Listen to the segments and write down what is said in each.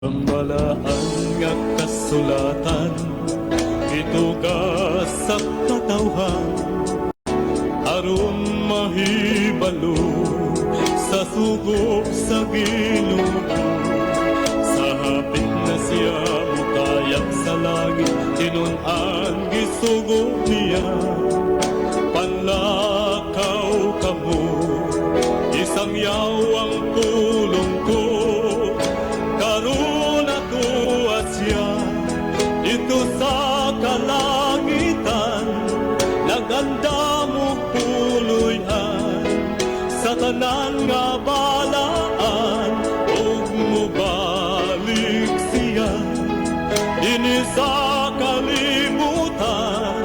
Ang balaan nga kasulatan, ito ka sa katawhan, aron mahibalo sa sugo sa Ginoo. Sa hapit na siya mukayat sa langit, tinun-an gisugo niya. Panlakaw kamo, isang yawang pulong ko, karuna tuwa siya dito sa kalangitan. Naganda mo puloy-an sa tanan nga balaan, ug mubalik siya dinhi sa kalibutan.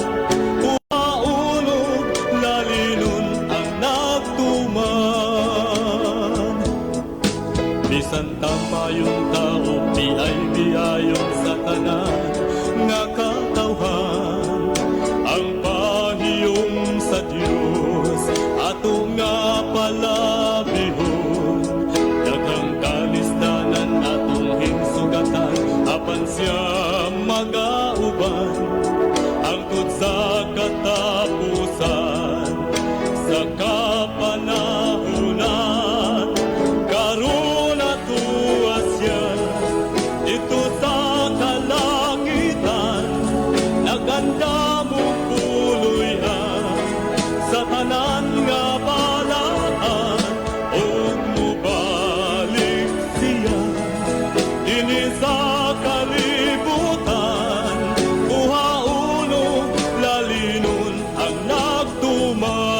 Umaulog lalinon ang nagtuman, bisan tamayon tao di ay biayon sa tanan nga katawhan. Ang pahiyom sa Dios ato nga palabihon, daghang kalisdanan atong hinsugatan, apan siya magauban angkod sa katapusan. Sa kapanahunan karuna tuwa siya dito sa kalangitan. Naganda mo puloy-an sa tanan nga balaan, ug mubalik siya dinhi sa kalibutan. Uhaulog lalinon ang nagtuman.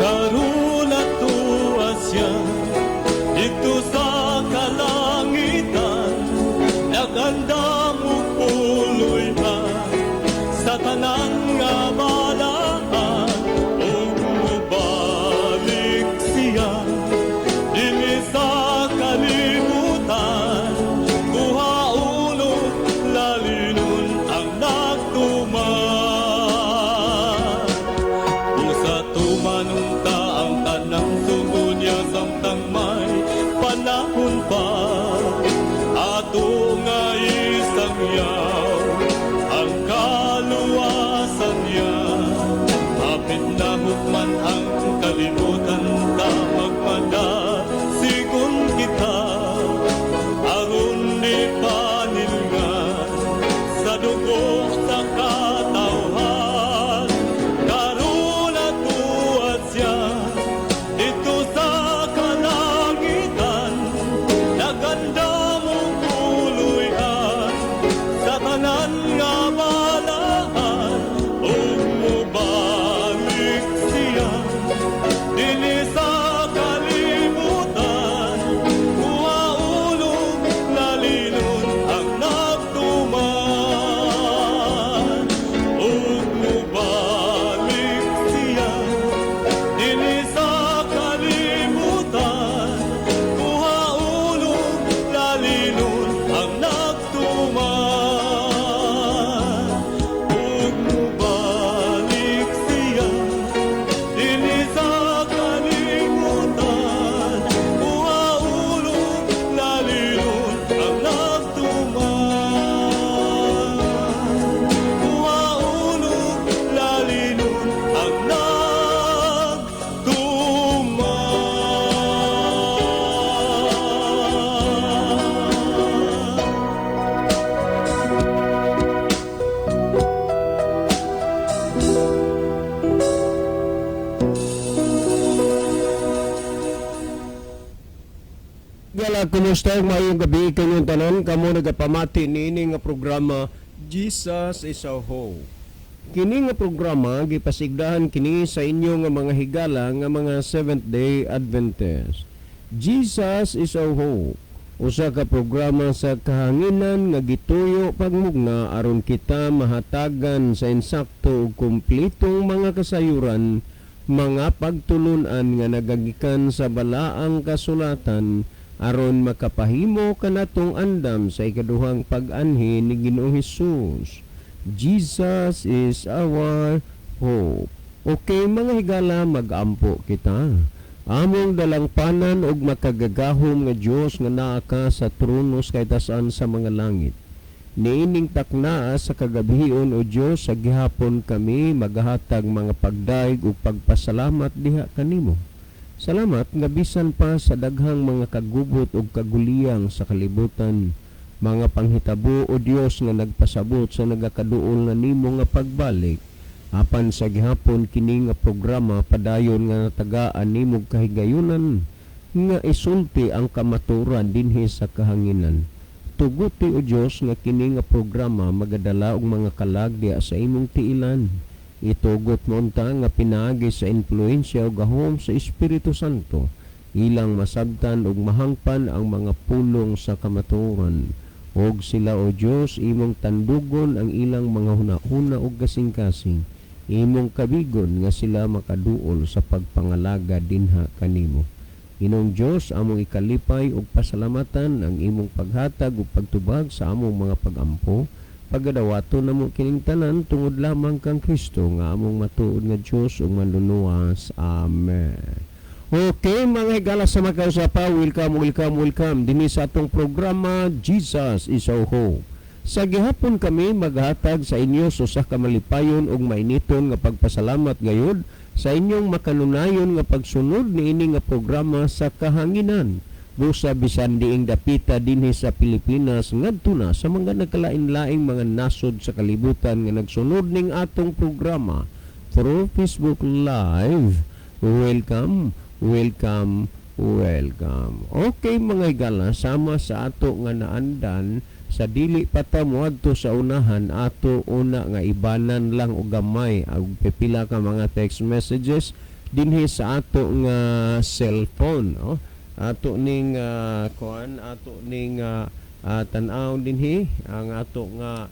Karuna tuwa siya dito sa kalangitan. Naganda mo puloy-an sa tanan nga balaan, ug mubalik siya dinhi sa kalibutan. Uhaulog lalinon ang nagtuman. Usa tumanunta ang tanang sugo niya, samtang may panahon pa. Ato nga isang yaw ang kaluwasan niya. Hapit na hukman ang kalibutan, ta magmanda sigon kita, aron di panilngan sa dugo sa katawhan. Karuna tuwa siya dito sa kalangitan. Naganda mo puloy-an sa tanan nga balaan, ug mubalik siya dinhi sa kalibutan. Uhaulog lalinon ang nagtuman, ug mubalik siya dinhi sa kalibutan. Uhaulog lalinon ang nagtuman, ug mubalik siya dinhi sa kalibutan. Uhaulog lalinon ang nagtuman, uhaulog lalinon ang nagtuman. Gala, kumusta ang mayong gabi kanyang tanan? Kamo nagapamati niini nga programa Jesus is our Hope. Kini nga programa gipasigdahan kini sa inyo nga mga higala nga mga Seventh Day Adventist. Jesus is our hope. usa ka programa sa kahanginan nga gituyo pagmugna aron kita mahatagan sa insakto ug kumpletong mga kasayuran, mga pagtulunan nga nagagikan sa balaang kasulatan aron makapahimo kanatong andam sa ikaduhang pag-anhi ni Ginoong Hesus. Jesus is our hope. Okay mga higala, mag-ampo kita. Among dalangpanan og makagagahom nga Dios nga naa ka sa tronos kay tasan sa mga langit. Niining taknaa sa kagabihion o Dios sa gihapon kami maghatag mga pagdaig ug pagpasalamat diha kanimo. Salamat nga bisan pa sa daghang mga kagubot ug kaguliyang sa kalibutan, mga panghitabo o Dios nga nagpasabot sa nagakaduol nga nimo nga pagbalik. Apan sa gihapon kini nga programa padayon nga natagaan nimog kahigayunan nga isulti ang kamaturan dinhi sa kahanginan. Tuguti o Dios nga kini nga programa magadala og mga kalag diha sa imong tiilan. Itugot mo unta nga pinaagi sa influensya ug gahom sa Espiritu Santo, ilang masabtan ug mahangpan ang mga pulong sa kamaturan. Og sila o Dios imong tandugon ang ilang mga hunahuna ug kasing-kasing. Imong kabigon nga sila makaduol sa pagpangalaga dinha kanimo. Inong Dios, among ikalipay ug pasalamatan ang imong paghatag ug pagtubag sa among mga pagampo. Pagadawato namo kining tanan tungod lamang kang Kristo nga among matuod nga Dios ug manlunuwas. Amen. Okay mga higala sa makausapa, welcome dinhi sa atong programa Jesus is our hope. Sa gihapon kami maghatag sa inyo sa kamalipayon ug mainiton nga pagpasalamat gayud sa inyong makanunayon nga pagsunod niini nga programa sa kahanginan. Busa bisan diing dapita dinhi sa Pilipinas ngadto na sa mga nagkalain-laing mga nasod sa kalibutan nga nagsunod ning atong programa through Facebook Live. Welcome. Okay mga higala, sama sa ato nga naandan sa dili pa ta moadto sa unahan, ato una nga ibanan lang og gamay og pipila ka mga text messages dinhi sa ato nga cellphone. Ato ning tan-aw dinhi ang ato nga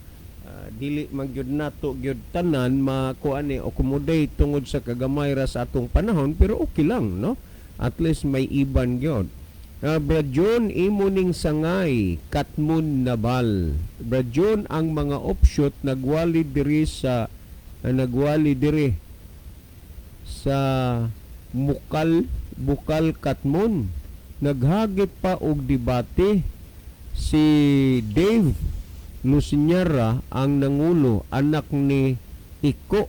dili man gyud nato gyud tanan makuan ni accommodate tungod sa kagamay ra sa atong panahon, pero okay lang, no? At least may iban gyud. Bradyon imo ning sangay Katmon Nabal. Bradyon ang mga offshoot nagwali diri sa Bukal Katmon. Naghagit pa og debate si Dave Luciñara ang nangulo, anak ni Iko,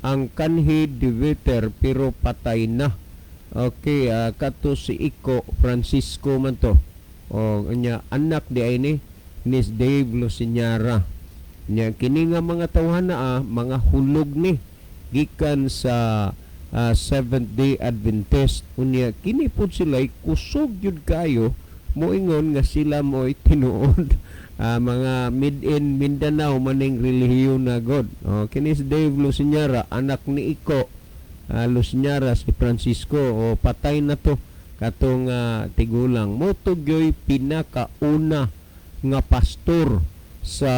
ang kanhi debater pero patay na. Okay, kato si Iko Francisco man to. O nya anak di ay ni Dave Luciñara. Nya kini nga mga tawhana mga hulog ni gikan sa Seventh Day Adventist. Unya kini pud sila kusog jud kayo moingon nga sila mo'y tinuod mga mid-in Mindanao maning relihiyon na God. Kini si Dave Luciñara, anak ni Iko Luciñara, si Francisco, patay na to katong tigulang. Motugyoy pinakauna nga pastor sa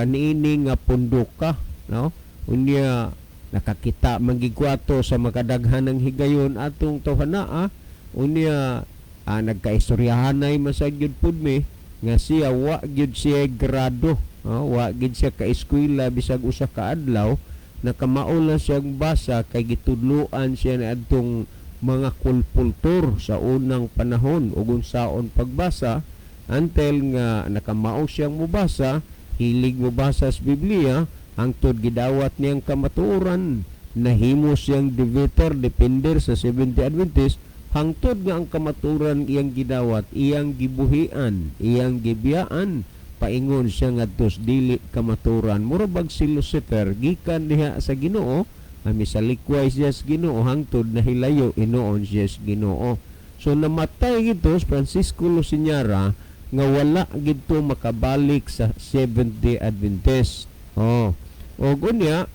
niini nga punduka, no? Unya nakakita magigwato sa makadaghan ng higayon atong tawhana. Unya nagkaistoryahanay masagyud pud mi nga siya wa gyud siya grado, wa gyud siya ka eskwela bisag usa ka adlaw. Nakamaol na siyang basa kay gitudluan siya na adtong mga kulpultur sa unang panahon ug unsaon pagbasa until nga nakamaol siyang mubasa, hilig mubasa sa Biblia, hangtod gidawat niyang kamatuoran, nahimo siyang debater depender sa Seventh Day Adventist, hangtod nga ang kamatuoran iyang gidawat, iyang gibuhian, iyang gibiyaan, paingon siya ngadto dili kamaturan. Murabag si Lucifer gikan diha sa Ginoo, misalikway siya sa Ginoo hangtod nahilayo inoon siya sa Ginoo. So namatay gito Francisco Luciñara nga wala gito makabalik sa Seventh Day Adventist. O unya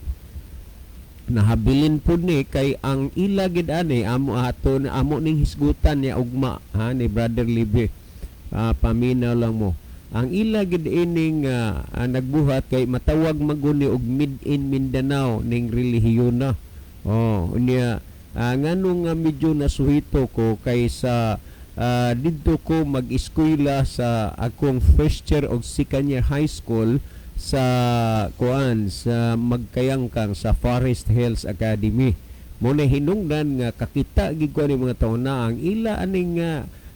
Nahabilin pud ni kay ang ila gid ani amo ning hisgutan niya ugma ni Brother Libby. Paminaw lang mo. Ang ila gid ining nagbuhat kay matawag maguni og mid in Mindanao ning relihiyon na. Unya nganong medyo nasuhito ko kay sa didto ko mag-eskwela sa akong first year og second year high school sa sa Magkayangkang sa Forest Hills Academy. Muna hinungdan nga kakita gid ko ni mga taon na ang ila aning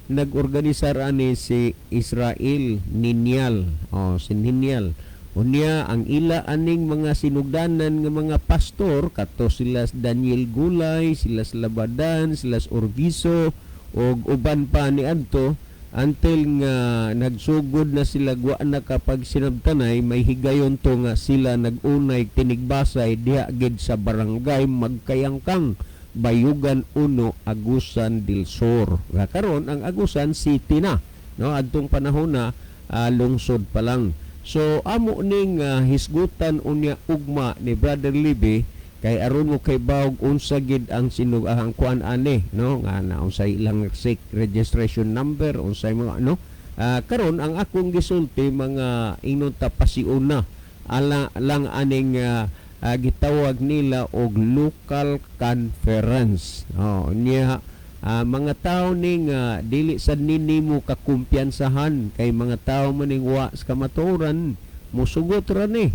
nag-organisar ani si Israel Ninyal. Si Ninyal. Unya ang ila aning mga sinugdanan nga mga pastor kato sila Daniel Gulay, sila Labadan, sila Urbiso og uban pa ni adto until nga nagsugod na sila wa na kapag sinabtanay may higayon to nga sila nagunay tinigbasay diha gid sa barangay Magkayangkang Bayugan 1 Agusan del Sur. Karon ang Agusan City na no adtong panahon na lungsod pa lang. So amo ning hisgutan unya ugma ni Brother Libby kay aron mo kay bawog unsa gid ang sinugang kuan ani no nga na unsay ilang registration number unsay mga karon ang akong gisulti mga inunta pasiuna lang aning gitawag nila og local conference niya mga tao ning dili sad nimo kakumpiyansahan kay mga tao maning wa sa kamatuoran musugot ra ni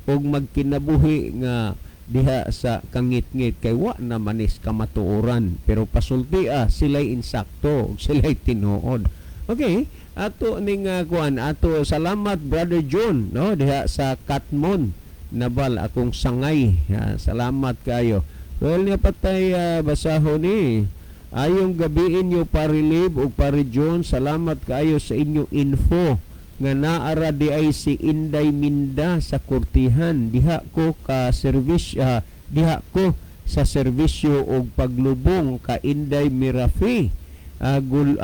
og magkinabuhi nga diha sa kangit-ngit kay wa na manis kamatuoran pero pasulti sila'y insakto sila'y tinuod. Okay, ato ning kuan ato salamat Brother John no diha sa Katmon Nabal akong sangay. Salamat kayo. Well niya patay basahon ni ayong gabiin nyo Parilib o Pari John, salamat kayo sa inyong info nga naara di ay si Inday Minda sa Kurtihan. Diha ko sa serbisyo og paglubong ka Inday Mirafi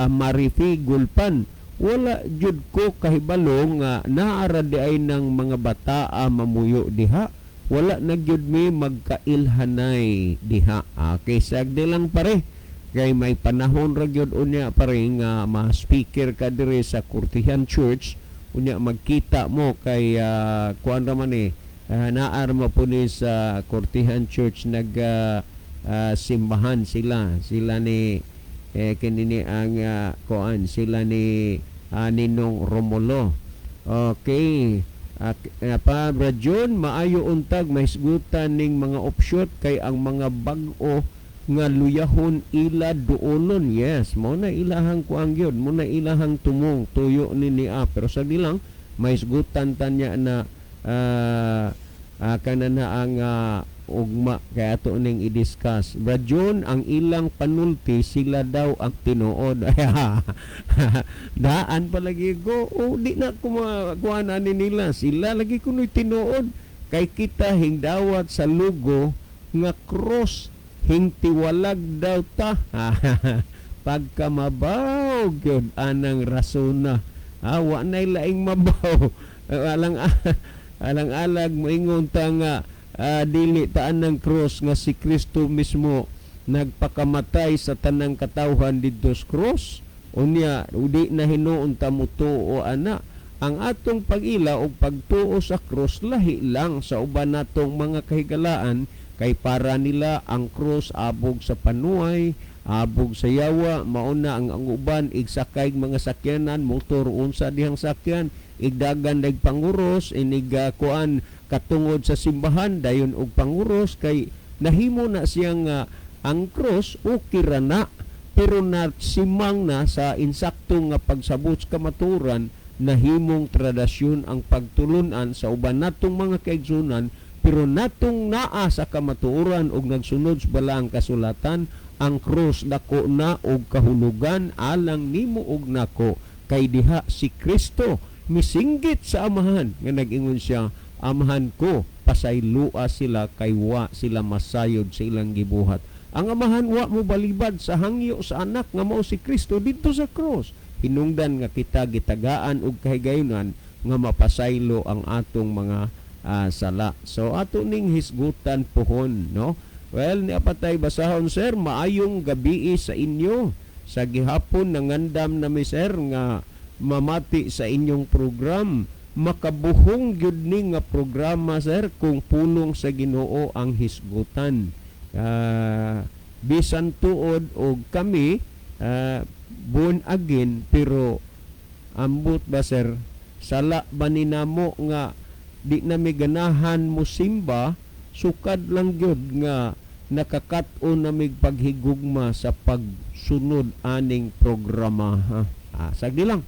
Marifi Gulpan. Wala jud ko kahibalo nga naara di ay ng mga bataa mamuyo diha. Wala na jud mi magkailhanay diha. Okay, sagdi lang pare. Kay may panahon ra gyud unya pare nga ma-speaker ka dire sa Kurtihan Church unya magkita mo kay kuan ra man naar mo po ni sa Kurtihan Church nag simbahan sila ni kinini ang kuan sila ni Ninong Romulo. Okay, pa Brajon maayo untag mahisgutan ning mga option kay ang mga bag-o nga luyahon ila duolon. Yes, mo na ilahang kuang gyud, mo na ilahang tumong tuyo ni pero sa dilang may isgutan tanya na kanana ang ugma kay ato ning i-discuss. Brajon ang ilang panulti sila daw ang tinuod. Daan palagi ko di na kumakuan ani nila sila lagi kunoy tinuod kay kita hingdawat sa logo nga cross hingtiwalag daw ta. Pagka mabaw gyud anang rasona wa nay laing mabaw alang-alag moingon ta nga dili taan ng cross nga si Kristo mismo nagpakamatay sa tanang katawhan didto sa cross unya udi na hinuon ta mo tuo ana ang atong pag-ila o pagtuo sa cross lahi lang sa uban natong mga kahigalaan kay para nila ang cross abog sa panuay, abog sa yawa, mauna ang uban igsakay mga sakyanan, motor unsa dihang sakyan, igdagan dag panguros, inig kuan katungod sa simbahan dayon og panguros kay nahimo na siyang ang cross okay ra na pero na simang na sa insakto nga pagsabot sa kamaturan nahimong tradisyon ang pagtulunan sa uban natong mga kaigsunan pero natong naa sa kamatuoran og nagsunod sa balang kasulatan ang krus dako na og kahulugan alang nimo og nako kay diha si Kristo misinggit sa amahan nga nag-ingon siya amahan ko pasaylua sila kay wa sila masayod sa ilang gibuhat. Ang amahan wa mo balibad sa hangyo sa anak nga mao si Kristo didto sa krus. Hinungdan nga kita gitagaan og kahigayunan nga mapasaylo ang atong mga sala. So ato ning hisgutan pohon, no? Well, ni apatay basahon sir, maayong gabi sa inyo. Sa gihapon nangandam na mi sir nga mamati sa inyong program. Makabuhong gyud ni nga programa sir kung pulong sa Ginoo ang hisgutan. Bisan tuod og kami born again pero ambot ba sir sala ba ninamo nga di na mi ganahan mo simba, sukad lang gyud nga nakakat-on na mig paghigugma sa pagsunod aning programa ha. Sagdi lang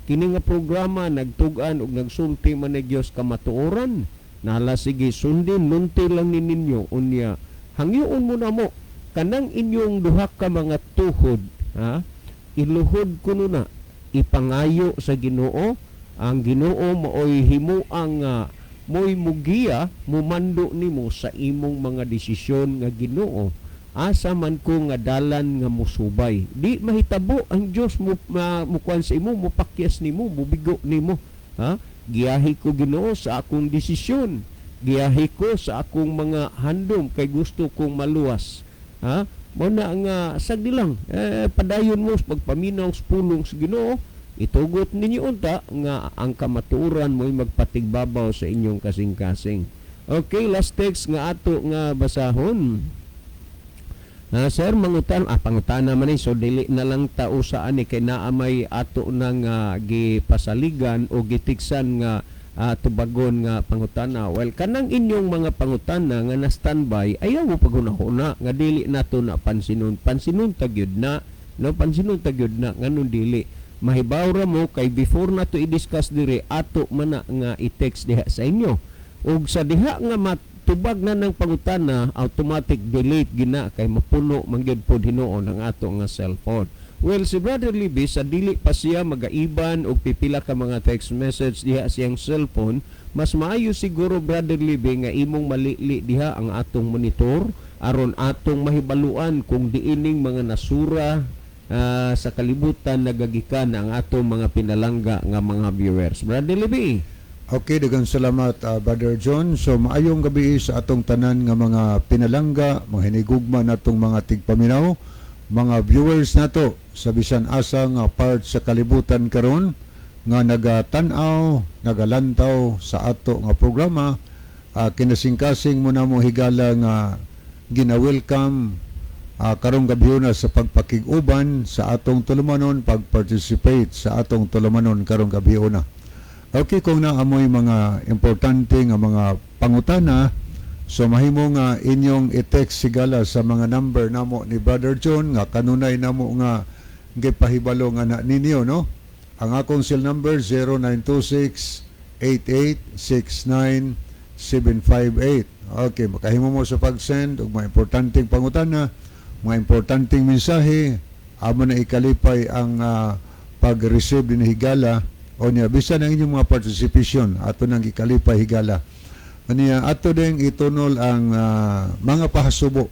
kini nga programa nagtug-an ug nagsulti man ni Dios kamatuoran. Nala sige sundin nunti lang ni ninyo unya hangyoon mo na mo kanang inyong duha ka mga tuhod ha, iluhod kuno na ipangayo sa Ginoo. Ang Ginoo maoy himuang mo'y mugiya mumando nimo sa imong mga desisyon nga Ginoo. Asa man ko nga dalan nga musubay. Di mahitabo ang Dios mo mukuan sa imo, mupakyas nimo, mubigo nimo. Ha? Giyahi ko Ginoo sa akong desisyon. Giyahi ko sa akong mga handom kay gusto kong maluwas. Ha? Mo na nga sagdi lang padayon mo sa pagpaminaw sa pulong sa Ginoo. Itugot ninyo unta nga ang kamatuoran mo'y magpatigbabaw sa inyong kasing-kasing. Okay, last text nga ato nga basahon. Sir, pangutana man so dili na lang tao saan kay naamay ato nang gipasaligan o gitiksan nga tubagon nga pangutana. Well, kanang inyong mga pangutana nga na-standby, ayaw mo paghuna-huna nga dili nato na pansinon. Pansinon tagyod na, no? Pansinon tagyod na, nganong dili. Mahibaw ra mo kay before na to i-discuss dire ato man na nga i-text diha sa inyo ug sa diha nga matubag na ng pangutana automatic delete gina kay mapuno man gyud pod hinuon ang ato nga cellphone. Well, si Brother Libby sa dili pa siya magaiban og pipila ka mga text message diha siyang cellphone, mas maayo siguro Brother Libby nga imong malili diha ang atong monitor aron atong mahibaluan kung diining mga nasura sa kalibutan nagagikan ang atong mga pinalangga nga mga viewers. Brother Libby. Okay, daghang salamat Brother John. So maayong gabi sa atong tanan nga mga pinalangga, mga hinigugma natong mga tigpaminaw, mga viewers nato sa bisan asa nga part sa kalibutan karon nga nagatanaw, nagalantaw sa ato nga programa. Kinasingkasing mo na mo higala nga gina-welcome karong gabi na sa pagpakig-uban sa atong tulumanon, pag-participate sa atong tulumanon karong gabi na. Okay, kung naamoy mga importante nga mga pangutana, so mahimo nga inyong i-text sigala sa mga number namo ni Brother John nga kanunay namo nga gipahibalo nga na ninyo, no? Ang akong cell number 0926-8869-758. Okay, makahimo mo sa pag-send og mga importanteng pangutana, mga importanteng mensahe, amo na ikalipay ang pag-receive din higala o niya bisan ang inyong mga participation ato nang ikalipay higala. Niya ato ding itunol ang mga pahasubo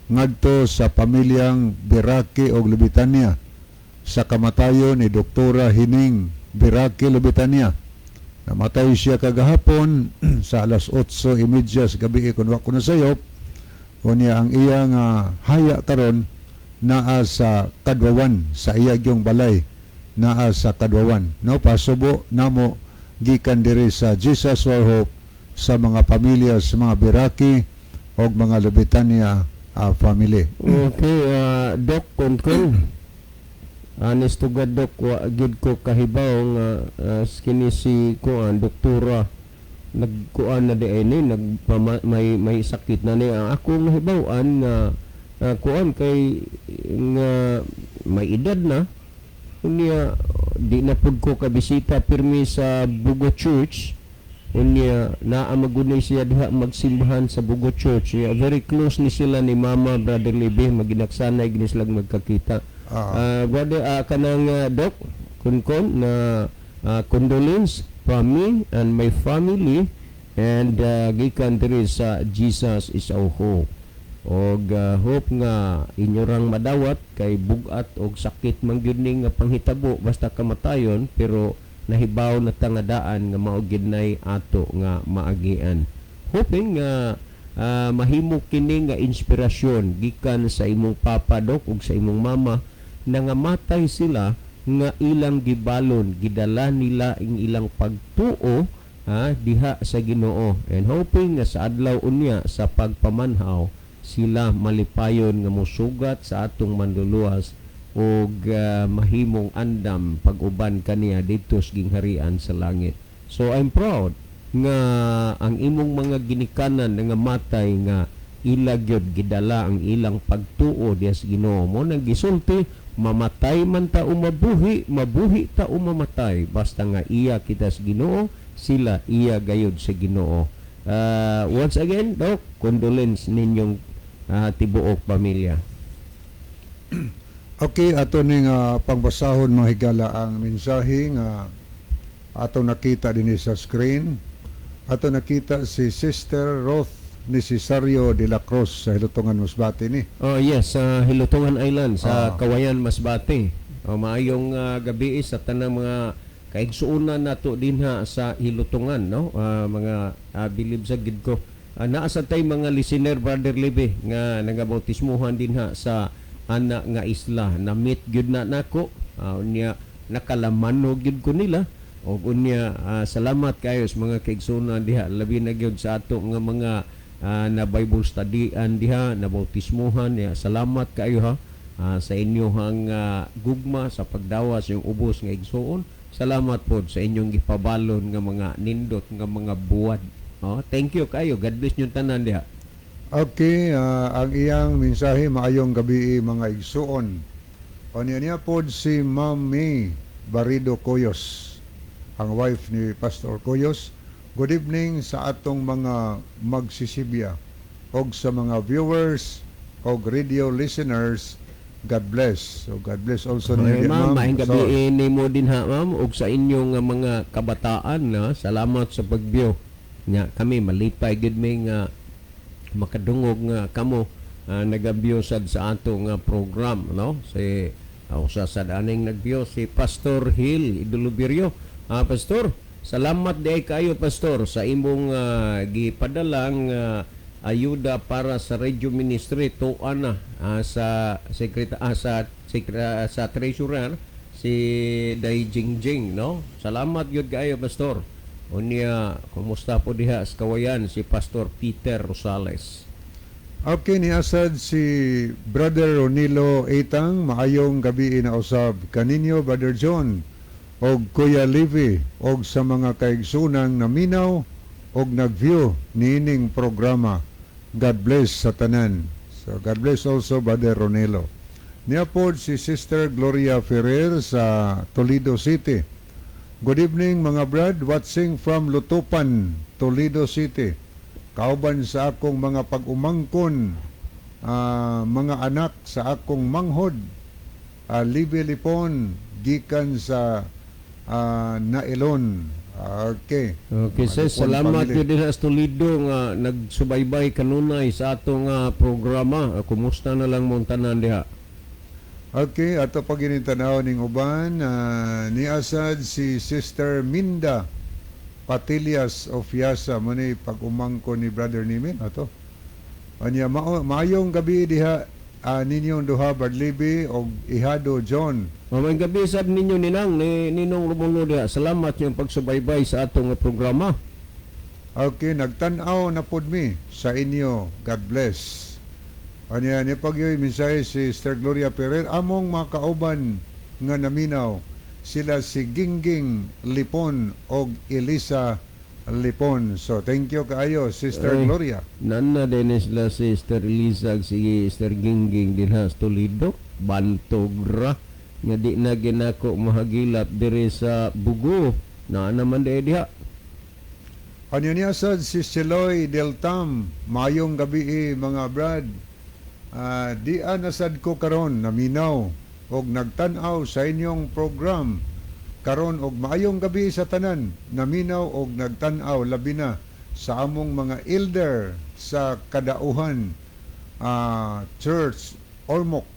ngadto sa pamilyang Biraki og Lubitania sa kamatayon ni Doktora Hining Biraki Lubitania. Namatay siya kagahapon sa alas 8:30 sa gabi kun wa ko nasayop. O niya ang iyang haya karon naa sa Kadwawan, sa iyagyong balay naa sa Kadwawan. No, pasubo namo gikan diri sa Jesus for Hope sa mga pamilya sa mga Biraki o mga Lubitania family. Okay, Doc Concon. Honest to God, Doc, gid ko kahibaw nga kini si kuan doktora nagkuan na di ini may sakit na ni ang ako mahibaw-an nga kuan kay nga may edad na unya di na pud ko kabisita pirmi sa Bugo Church unya naa magunay siya diha magsimbahan sa Bugo Church. Very close ni sila ni Mama Brother Libby, maginaksanay gini sila magkakita. Brother kanang Doc kun na condolence from me and my family and gikan diri sa Jesus is our hope. Og hope nga inyorang madawat kay bugat og sakit man gyud ning panghitabo basta kamatayon pero nahibaw na tangadaan nga mao gid nay ato nga maagian. Hoping nga mahimo kini nga inspirasyon gikan sa imong papa dok ug sa imong mama na nga matay sila nga ilang gibalon, gidala nila ang ilang pagtuo diha sa Ginoo, and hoping nga sa adlaw unya sa pagpamanhaw sila malipayon nga mosugat sa atong manluluwas ug mahimong andam pag-uban kaniya dito sa gingharian sa langit. So I'm proud nga ang imong mga ginikanan nga matay nga ila gyud gidala ang ilang pagtuo diha sa Ginoo. Mo nang gisulti, mamatay man ta o mabuhi, mabuhi ta o mamatay, basta nga iya kita sa Ginoo, sila iya gayud sa Ginoo. Once again, Dok, condolence ninyong tibuok pamilya. Okay, ato ning pangbasahon mga higala ang mensahe nga ato nakita din sa screen. Ato nakita si Sister Roth ni Cesario de la Cruz sa Hilutungan Masbate ni. Oh yes, sa Hilutungan Island sa Kawayan Masbate. Maayong gabi sa tanang mga kaigsuonan nato dinha sa Hilutungan, no? Mga bilib sa gid ko. Naa sa tay mga listener, Brother Libby, nga nagabautismuhan dinha sa ana nga isla. Na-meet gyud na nako. Unya nakalamannog gyud ko nila. O unya salamat kayo sa mga kaigsuonan diha, labi na gyud sa ato nga mga na Bible studyan diha, na bautismuhan. Salamat kayo ha sa inyong gugma sa pagdawa sa inyong ubos nga igsuon. Salamat po sa inyong gipabalon nga mga nindot nga mga buwad. Thank you kayo. God bless nyo tanan diha. Okay, ang iyang mensahe, maayong gabi mga igsuon. O niya po si Ma'am May Barido Coyos, ang wife ni Pastor Coyos. Good evening sa atong mga magsisibya og sa mga viewers og radio listeners. God bless. So God bless also Okay, ni ma'am. Ma'am. Maayong gabi ni mo din ha, ma'am, og sa inyong mga kabataan na salamat sa pagbiyo. Nya kami malipay gid mi nga makadungog nga kamo nagabiyo sad sa ato nga program, no? Si usa sad aning nagbiyo si Pastor Hill Idulubirio. Pastor, salamat di kayo Pastor sa imong gipadalang ayuda para sa radio ministry tuan na sa sa treasurer si Day Jingjing, no? Salamat gyud kayo Pastor. Unya, kumusta po diha sa Kawayan si Pastor Peter Rosales? Okay, ni asad si Brother Ronilo Eitang, maayong gabi na usab kaninyo Brother John og Kuya Livy og sa mga kaigsunang naminaw og nag-view niining programa. God bless sa tanan. So God bless also Brother Ronilo. Niya po si Sister Gloria Ferrer sa Toledo City. Good evening mga brad, watching from Lutupan, Toledo City. Kauban sa akong mga pag-umangkon, mga anak sa akong manghod, Libby Lipon, gikan sa Nailon. Okay. Okay, sis, salamat yun din sa Toledo nga nagsubaybay kanunay sa atong programa. Kumusta na lang mong tanan diha? Okay, ato pag inintanaw ning uban, ni asad si Sister Minda Patillas of Yasa, muna pag-umangko ni Brother Nimin. Ato. Anya, maayong gabi diha ninyong duha, Brad Libby o Ihado John. Mamayang gabi sab ninyo Ninong Romulo diha. Salamat yung pagsubaybay sa atong programa. Okay, nagtanaw na pod mi sa inyo. God bless. Anya ni pagyoy mensahe si Sister Gloria Ferrer, among mga kauban nga naminaw, sila si Gingging Lipon og Elisa Lipon. So thank you kaayo Sister Gloria. Nana din sila si Sister Elisa si Sister Gingging din ha Toledo, Bantogra nga di na ginako mahagilap diri sa Bugo. Na naman diha. Ano niya sad si Siloy Del Tam, mayong gabi mga brad. Di nasad ko karon naminaw og nagtan-aw sa inyong program karon og maayong gabi sa tanan, naminaw og nagtan-aw labi na sa among mga elder sa Kadauhan Church Ormoc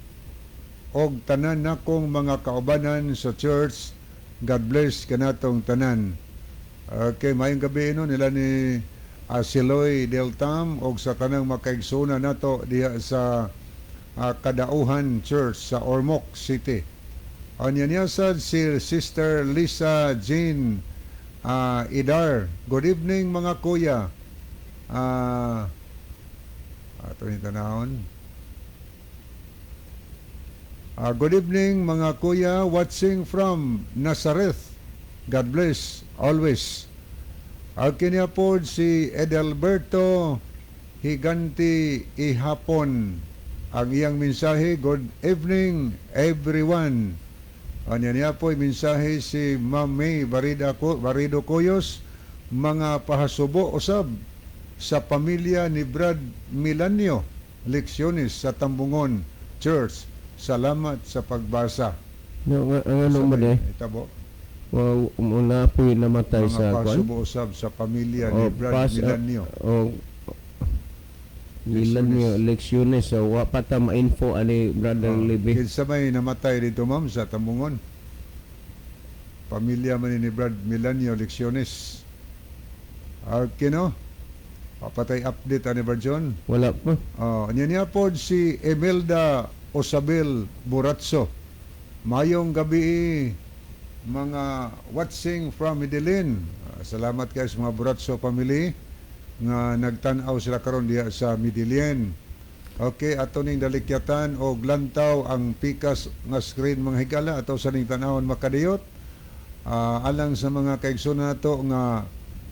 og tanan nakong mga kaubanan sa church God bless kanatong tanan. Okay, mayong gabi no nila ni Siloy Deltam og sa tanang makaigsuna nato diha sa Kadauhan Church sa Ormoc City. Anya niya sad si Sister Lisa Jean Idar. Good evening mga kuya. Ato ni tanahon. Good evening mga kuya, watching from Nazareth. God bless always. Kanya po si Edelberto Higanti Ihapon. Ang iyang mensahe, good evening everyone. Anya niya po mensahe si Ma'am May Barido Coyos, mga pahasubo usab sa pamilya ni Brad Milanio, leksyones sa Tambungon Church. Salamat sa pagbasa. Ang ano mo de? Itabo. Muna po'y namatay Mga sa kwan. pahasubo usab sa pamilya ni Brad Milanio. Milanio, leksyones. So, wapata ma-info ani Brother Libby. Kinsa may namatay dito ma'am sa Tambungon. Pamilya man ni Brad Milanio, leksyones. No? Papatay update ani Brad John. Wala pa. Niya po si Emelda Osabel Buratso. Mayong gabi mga watching from Medellin. Salamat kayo sa mga Buratso family nga nagtan-aw sila karon diha sa Medellin. Okay, ato ning dalikyatan o lantaw ang pikas nga screen mga higala ato sa ning tan-awon makadiyot. Alang sa mga kaigsoon nato nga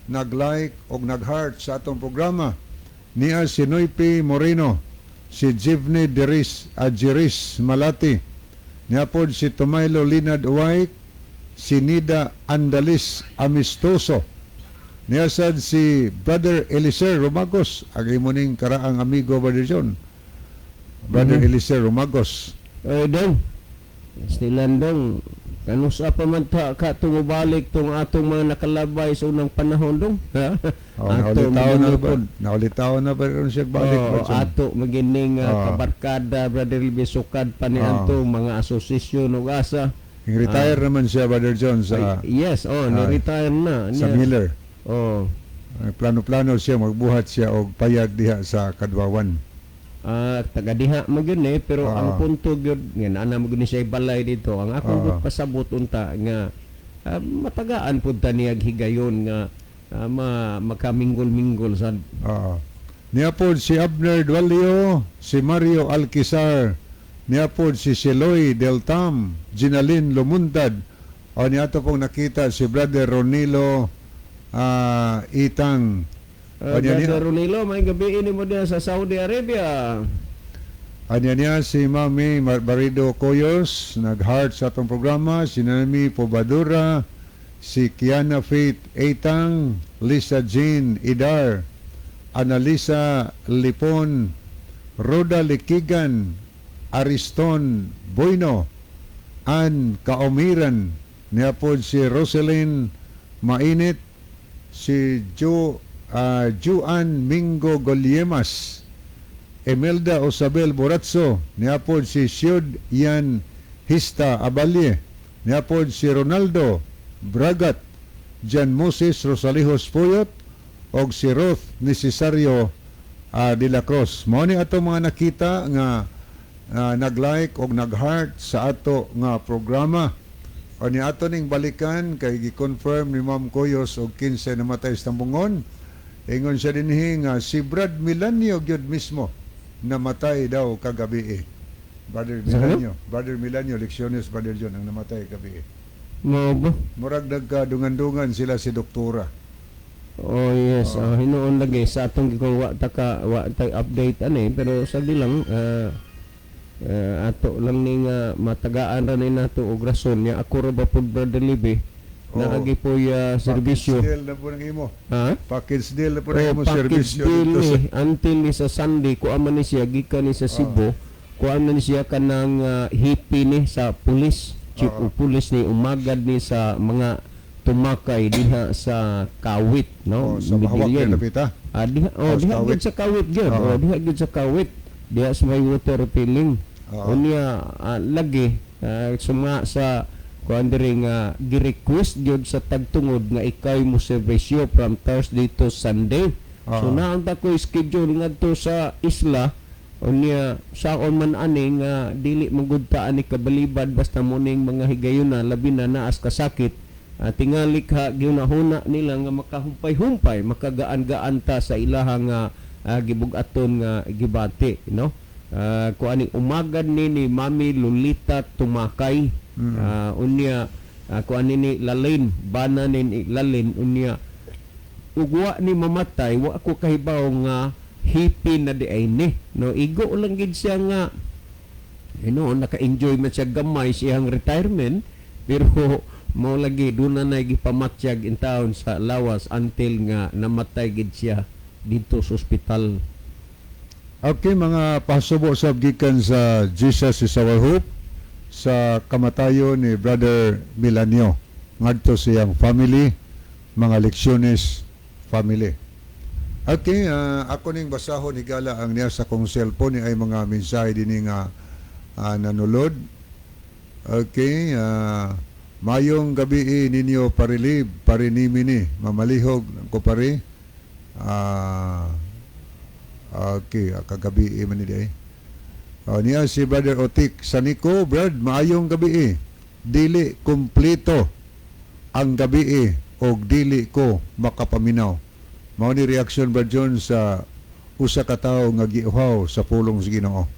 nag-like o nag-heart sa atong programa. Niya si Noypi Moreno, si Jivne Jiris Malati, niya po si Tomaylo Linad Uway, si Nida Andalis Amistoso, niya sad si Brother Eliser Romagos, agi mo ning karaang amigo Brother John, Brother Eliser Romagos. Dong, stilan dong, kanusa pa man ta ka tumubalik tong atong mga nakalabay sa unang panahon dong. Ha? Naulitaw na ba rin siya balik? Ato magining kabarkada, Brother Libby, sukad pa ni ato mga asosasyon o asa. Retire naman siya, Brother John, sa yes, ni-retire na. Sa Miller. Plano-plano siya, magbuhat siya o payag diha sa Kadwawan. Taga-diha magyun pero ang punto gyud nga ana magyud siya balay dito. Ang akong pasabot unta nga matagaan pud ta niyag higayon nga makaminggol-minggol sa niya po si Abner Dualio, si Mario Alquizar, niya po si Siloy Deltam, Ginalyn Lumuntad, o niya to pong nakita si Brother Ronilo Itang. Brother Ronilo, may gabi ini mo diyan sa Saudi Arabia. Anya niya si Mami Barido Coyos, nag-heart sa atong programa, si Nami Pobadura, si Kiana Faith Eitang, Lisa Jean Idar, Analisa Lipon, Roda Likigan, Ariston Boyno, Ann Kaomiran, niya po si Roselyn Mainit, si Juan Mingo Goliemas, Emelda Osabel Boratso, niya po si Syud Yan Hista Abalye, niya po si Ronaldo Bragat, Jan Moses Rosalihos Puyot, og si Ruth Necesario de la Cruz. Mao ni ato mga nakita nga nag-like og nag-heart sa ato nga programa. O ni ato ning balikan kay gi-confirm ni Ma'am Coyos og 15 namatay sa Tambungon. Ingon siya dinhi nga si Brad Milanio gyud mismo namatay daw kagabi. Brother Milanio, leksyones Brother John ang namatay kagabi. Murag nagkadungan-dungan sila si doktora. Yes, hinuon lagi sa atong gikuha wa tay update pero sabi lang ato lang ning matagaan ra ni nato og rason niya ako ra ba pud Brother Libby na agi po serbisyo. Package deal na po ng imo. Package deal na po ng imo serbisyo dito until ni sa Sunday ko man ni siya gikan ni sa Cebu ko man ni siya kanang hippie ni sa pulis. Chief of Police ni umagad ni sa mga tumakay diha sa Kawit, no? Sa Bahawak na pita. Diha gid sa Kawit gyud. Diha gid sa Kawit. Diha sa may water refilling. Unya lagi suma sa kuan diri nga gi-request gyud sa tagtungod nga ikay mo serbisyo from Thursday to Sunday. So naang ta ko schedule ngadto sa isla unya saon man ani nga dili magudta ani kabalibad basta muning mga higayuna labi na naas kasakit. Tingali ka ginahuna nila nga makahumpay-humpay, makagaan-gaan ta sa ilahang gibug-aton nga gibati, no? Kuani umagad ni Mami Lolita Tumakay. Unya kuani ni Lalin, bana ni Lalin unya ugwa ni mamatay wa ko kahibaw nga hippie na di ay ni, no? Igo lang gid siya nga naka-enjoy man siya gamay siyang retirement pero mo lagi doon na gipamatyag in town sa lawas until nga namatay gid siya dito sa ospital. Okay, mga pasubo sa gikan sa Jesus is Our Hope sa kamatayon ni Brother Milanio ngadto siyang family, mga leksyones family. Okay, ako ning basahon higala ang niya sa kong cellphone ni ay mga mensahe dinhi nga nanulod. Okay, mayong gabi ninyo parinimi ni mamalihog ko pare. Okay, kagabi man ni niya si Brother Otik Saniko, Brad, maayong gabi dili kumpleto ang gabi og dili ko makapaminaw. Mao ni reaction Brad John sa usa ka tawo nga giuhaw sa pulong sa Ginoo.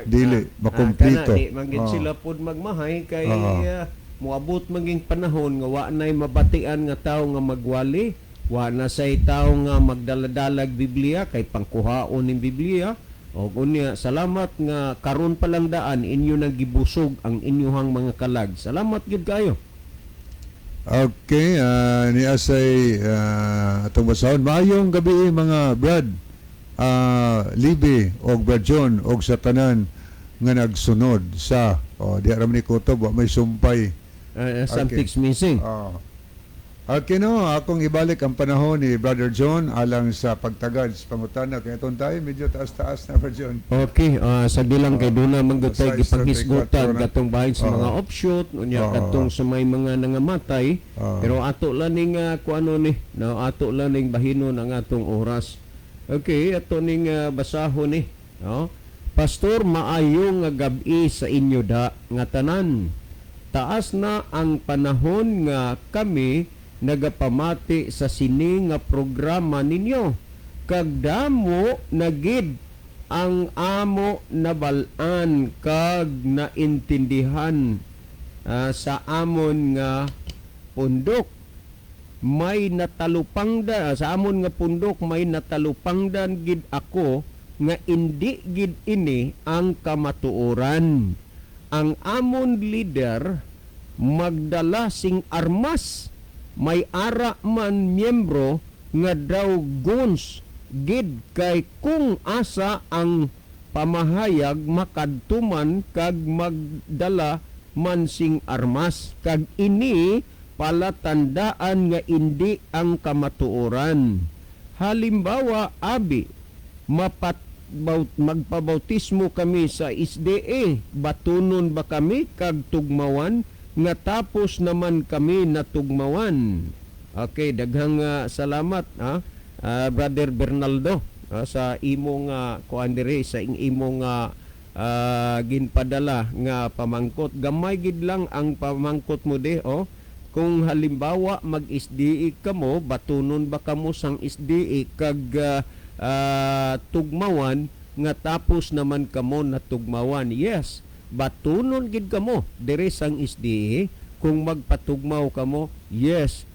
Dili makumpleto. Di manggid sila pod magmahay kay moabot maging panahon nga wa nay mabatian nga tawo nga magwali, wa na say tawo nga magdaladalag Biblia kay pangkuhaon ning Biblia. O unya salamat nga karon pa lang daan inyo nang gibusog ang inyohang mga kalag. Salamat gyud kayo. Okay, ni asay atong basahon. Maayong gabi mga Brad. Libe og Brad John og sa tanan nga nagsunod sa di aram ni kutob wa may sumpay. Something's missing. Okay, no, akong ibalik ang panahon ni Brother John alang sa pagtagad sa pangutana kay itong tayo medyo taas-taas na Brother John. Okay, sa bilang kay doon na manggutay size gipanghisgutan 34 katong bahin sa mga offshoot unya katong sa may mga nangamatay pero ato lang ning kuano ni ato lang ning bahinon ang atong oras. Okay, ato ning basahon ni Pastor, maayong nga gabi sa inyo da nga tanan. Taas na ang panahon nga kami nagapamati sa sini nga programa ninyo. Kag damo nagid ang amo nabalaan kag naintindihan sa amon nga pundok. May natalupangdan sa amon nga pundok may natalupangdan gid ako nga indi gid ini ang kamatuoran. Ang amon leader magdala sing armas, may ara man miyembro nga daw guns gid kay kung asa ang pamahayag makadtuman kag magdala man sing armas kag ini palatandaan nga indi ang kamatuoran. Halimbawa abi magpabautismo kami sa SDA, batunon ba kami kag tugmawan nga tapos naman kami natugmawan. Okay, daghang salamat Brother Bernaldo sa imong kuan diri sa imong ginpadala nga pamangkot. Gamay gid lang ang pamangkot mo di kung halimbawa mag-SDA kamo, batunon ba kamo sang SDA kag tugmawan nga tapos naman kamo natugmawan. Yes, batunon gid kamo diri sang SDA kung magpatugmaw kamo. Yes,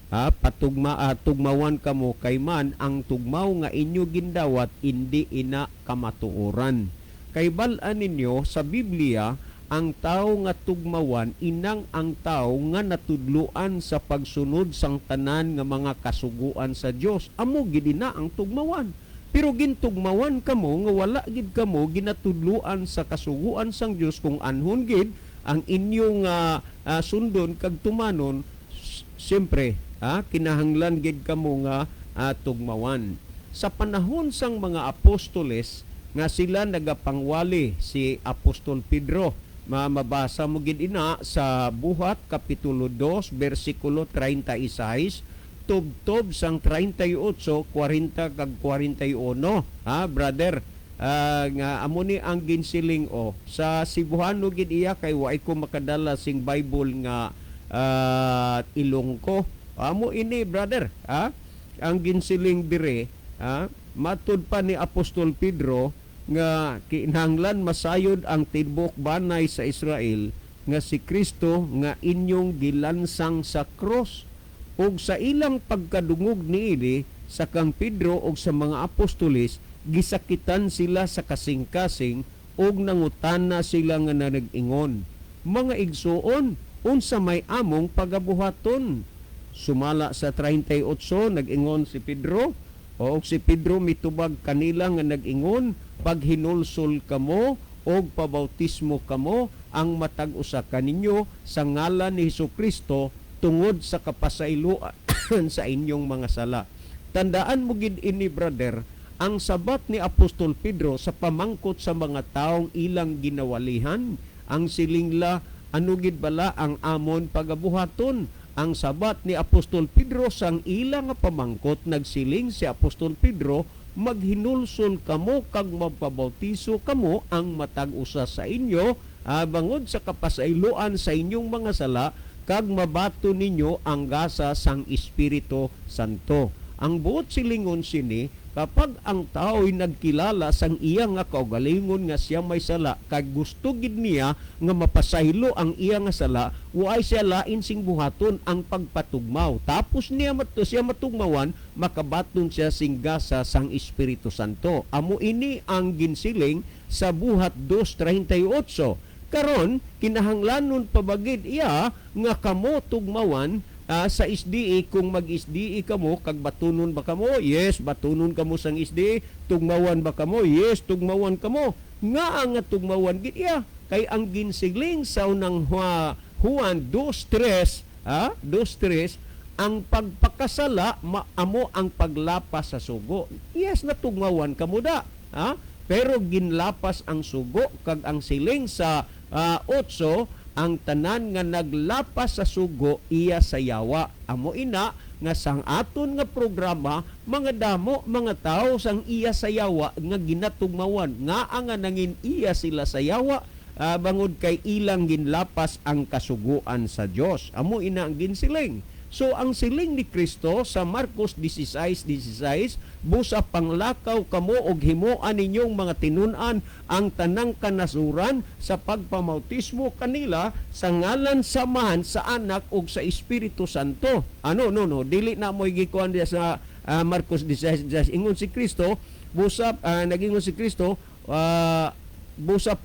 tugmawan kamo kay man ang tugmaw nga inyo gindawat indi ina kamatuoran. Kay bal-an ninyo sa Biblia ang tao nga tugmawan inang ang tao nga natudluan sa pagsunod sang tanan nga mga kasuguan sa Dios. Amo gid ina ang tugmawan. Pero gintugmawan kamo nga wala gid kamo ginatudluan sa kasuguan sang Dios kung anhon gid ang inyong sundon kag tumanon, siyempre kinahanglan gid kamo nga tugmawan. Sa panahon sang mga apostoles nga sila nagapangwali si Apostol Pedro Mabasa mo gid ina sa Buhat kapitulo 2 bersikulo 36 tubtob sang 38, 40 kag 41. Brother, nga amo ni ang ginsiling sa Cebuano gid iya kay wa ko makadala sing Bible nga Ilonggo. Amo ini brother, ang ginsiling dire, matud pa ni Apostol Pedro nga kinahanglan masayod ang tibok banay sa Israel nga si Kristo nga inyong gilansang sa cross. Og sa ilang pagkadungog niini sa kang Pedro og sa mga apostoles, gisakitan sila sa kasing-kasing og nangutana sila nga nag-ingon, mga igsuon, unsa may among pagabuhaton? Sumala sa 38, nag-ingon si Pedro, o si Pedro mitubag kanila nga nag-ingon, pag hinulsol kamo o pabautismo kamo, ang matag usa kaninyo sa ngalan ni Hesukristo tungod sa kapasayloan sa inyong mga sala. Tandaan mo gid ini brother, ang sabat ni Apostol Pedro sa pamangkot sa mga taong ilang ginawalihan, ang silingla ano gid bala ang amon pagabuhaton. Ang sabat ni Apostol Pedro sang ilang nga pamangkot, nagsiling si Apostol Pedro, maghinulsol kamo kag magpabautiso kamo ang matag usa sa inyo bangod sa kapasayloan sa inyong mga sala kag mabato ninyo ang gasa sang Espiritu Santo. Ang buot silingon sini, kapag ang tao'y nagkilala sang iya nga kaugalingon nga siya may sala kag gusto gid niya nga mapasaylo ang iya nga sala, waay siya lain sing buhaton ang pagpatugmaw. Tapos siya matugmawan, makabaton siya sing gasa sang Espiritu Santo. Amo ini ang ginsiling sa Buhat 2:38. Karon kinahanglanon pabagid iya nga kamo tugmawan sa SDA. Kung mag-SDA kamo, kag batunon ba kamo? Yes, batunon kamo sang SDA. Tugmawan ba kamo? Yes, tugmawan kamo. Nga ang tugmawan gid iya kay ang ginsigling sa unang Juan 2:3, 2:3, ang pagpakasala amo ang paglapas sa sugo. Yes, natugmawan kamo da, pero ginlapas ang sugo, kag ang siling sa 8, ang tanan nga naglapas sa sugo iya sayawa. Amo ina nga sang aton nga programa, mga damo mga tao sang iya sayawa nga ginatugmawan, nga ang nangin iya sila sayawa bangod kay ilang ginlapas ang kasuguan sa Dios. Amo ina ang ginsiling. So ang siling ni Kristo sa Marcos 16:16, busa panglakaw kamo og himuan ninyong mga tinun-an ang tanang kanasuran sa pagpamautismo kanila sa ngalan samahan sa Anak ug sa Espiritu Santo. No, dili na mo gikuan diya sa Marcos 16:16. Ingon si Kristo, busa nagingon si Kristo, busa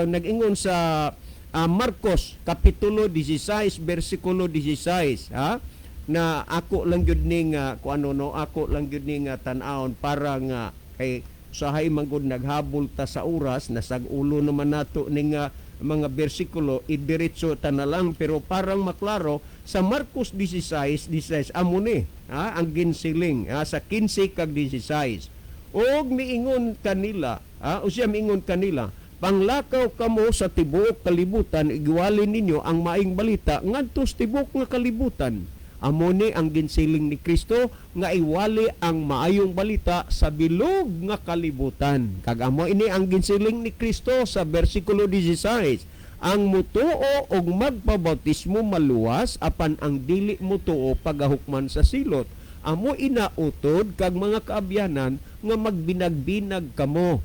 nag-ingon sa Marcos kapitulo 16 bersikulo 16, na ako lang gyud ning ako lang gyud ning tan-awon para nga kay usahay manggod naghabol ta sa oras, nasag-ulo naman nato ning mga bersikulo, idiretso ta na lang, pero parang maklaro sa Marcos 16:16 amo ni ang ginsiling sa 15 kag 16. Og miingon kanila, usiya miingon kanila, panglakaw kamo sa tibuok kalibutan, igiwalin ninyo ang maayong balita ngadto sa tibuok nga kalibutan. Amo ni ang ginsiling ni Kristo nga iwali ang maayong balita sa bilog nga kalibutan. Kag amo ini ang ginsiling ni Kristo sa bersikulo 16. Ang mutuo og magpabautismo maluwas, apan ang dili mutuo pagahukman sa silot. Amo inautod kag mga kaabyanan nga magbinag-binag kamo,